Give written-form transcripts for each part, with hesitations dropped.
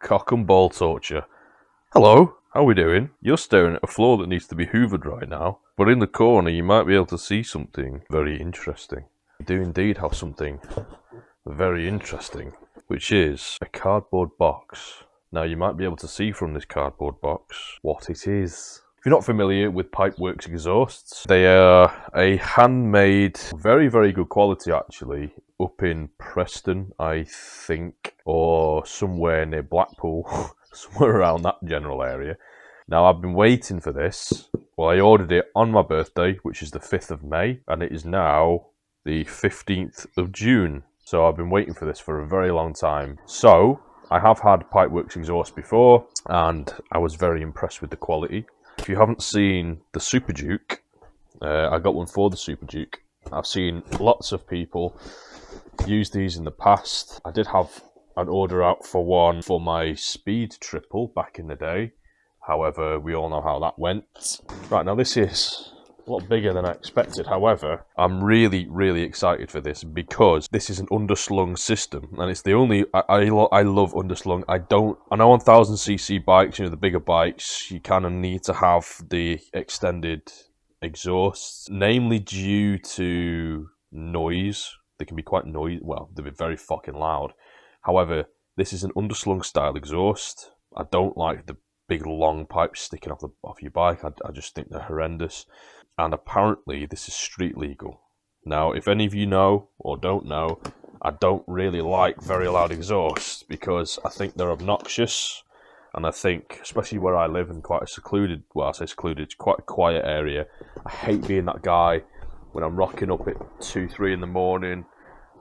Cock and ball torture. Hello, how we doing? You're staring at a floor that needs to be hoovered right now, but in the corner you might be able to see something very interesting. You do indeed have something very interesting, which is a cardboard box. Now you might be able to see from this cardboard box what it is. If you're not familiar with Pipewerx exhausts, they are a handmade, very, very good quality actually, up in Preston, I think, or somewhere near Blackpool, somewhere around that general area. Now I've been waiting for this. Well, I ordered it on my birthday, which is the 5th of May, and it is now the 15th of June. So I've been waiting for this for a very long time. So I have had Pipewerx exhaust before, and I was very impressed with the quality. If you haven't seen the Super Duke, I got one for the Super Duke. I've seen lots of people use these in the past. I did have an order out for one for my Speed Triple back in the day. However, we all know how that went. Right, now this is a lot bigger than I expected. However, I'm really, really excited for this because this is an underslung system, and it's the only. I love underslung. I know on 1000cc bikes, you know, the bigger bikes, you kind of need to have the extended exhausts, namely due to noise. They can be quite noisy. Well, they'll be very fucking loud. However, this is an underslung style exhaust. I don't like the big long pipes sticking off your bike. I just think they're horrendous. And apparently this is street legal. Now, if any of you know or don't know, I don't really like very loud exhausts because I think they're obnoxious. And I think, especially where I live in quite a secluded, well I say secluded, it's quite a quiet area. I hate being that guy when I'm rocking up at 2, 3 in the morning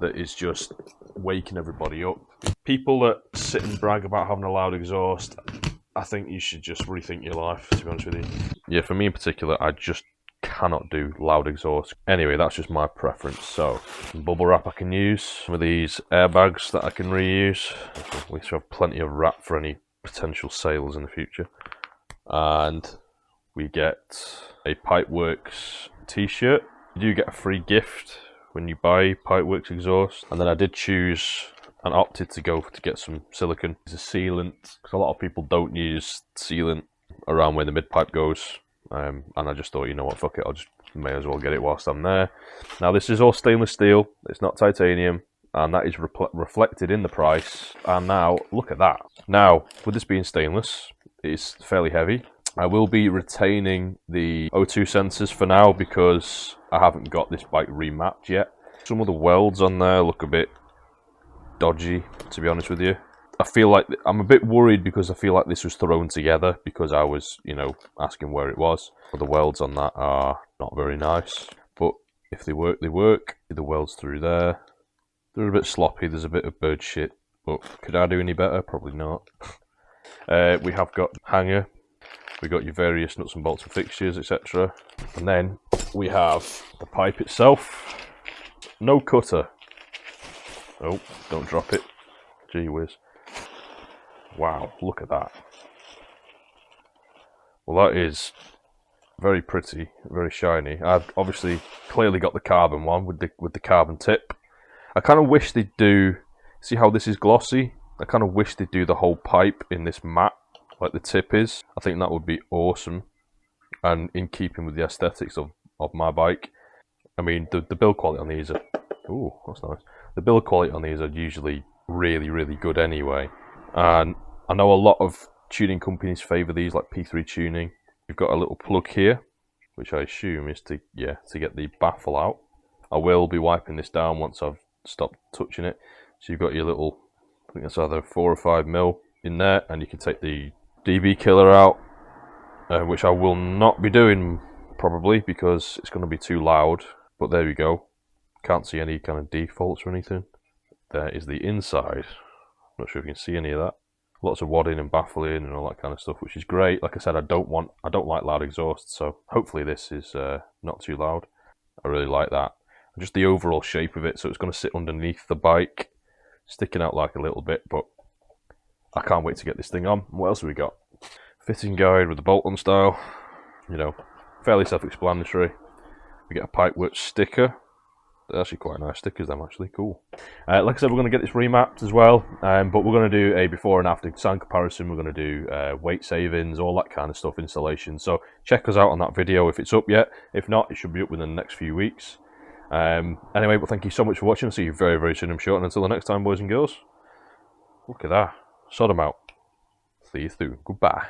that is just waking everybody up. People that sit and brag about having a loud exhaust, I think you should just rethink your life, to be honest with you. Yeah, for me in particular, I just cannot do loud exhaust. Anyway, that's just my preference. So, some bubble wrap I can use, some of these airbags that I can reuse. We should have plenty of wrap for any potential sales in the future. And we get a Pipewerx t-shirt. You do get a free gift when you buy Pipewerx exhaust. And then I did choose and opted to go to get some silicone. It's a sealant, because a lot of people don't use sealant around where the mid-pipe goes. And I just thought, you know what, fuck it, may as well get it whilst I'm there. Now this is all stainless steel, it's not titanium, and that is reflected in the price. And now, look at that. Now, with this being stainless, it's fairly heavy. I will be retaining the O2 sensors for now because I haven't got this bike remapped yet. Some of the welds on there look a bit dodgy, to be honest with you. I feel like I'm a bit worried because I feel like this was thrown together because I was, you know, asking where it was. But the welds on that are not very nice. But if they work, they work. The welds through there, they're a bit sloppy. There's a bit of bird shit. But could I do any better? Probably not. We have got hanger. We got your various nuts and bolts and fixtures, etc. And then we have the pipe itself. No cutter. Oh, don't drop it. Gee whiz. Wow, look at that. Well, that is very pretty, very shiny. I've obviously clearly got the carbon one with the carbon tip. I kind of wish they'd do, see how this is glossy? I kind of wish they'd do the whole pipe in this matte, like the tip is. I think that would be awesome. And in keeping with the aesthetics of my bike. I mean, the build quality on these are, ooh, that's nice. The build quality on these are usually really, really good anyway. And I know a lot of tuning companies favour these, like P3 Tuning. You've got a little plug here, which I assume is to get the baffle out. I will be wiping this down once I've stopped touching it. So you've got your little, I think that's either 4 or 5 mil in there, and you can take the DB killer out, which I will not be doing probably because it's going to be too loud. But there we go. Can't see any kind of defaults or anything. There is the inside. Not sure if you can see any of that. Lots of wadding and baffling and all that kind of stuff, which is great. Like I said, I don't like loud exhaust, so hopefully this is not too loud. I really like that. And just the overall shape of it, so it's going to sit underneath the bike, sticking out like a little bit, but I can't wait to get this thing on. What else have we got? Fitting guide with the bolt-on style. You know, fairly self-explanatory. We get a Pipewerx sticker, They're actually quite nice stickers, them actually, cool. Like I said, we're going to get this remapped as well, but we're going to do a before and after sound comparison, we're going to do weight savings, all that kind of stuff, installation. So check us out on that video if it's up yet. If not, it should be up within the next few weeks. Anyway, but thank you so much for watching. I'll see you very, very soon, I'm sure. And until the next time, boys and girls, look at that. Sod 'em out. See you soon. Goodbye.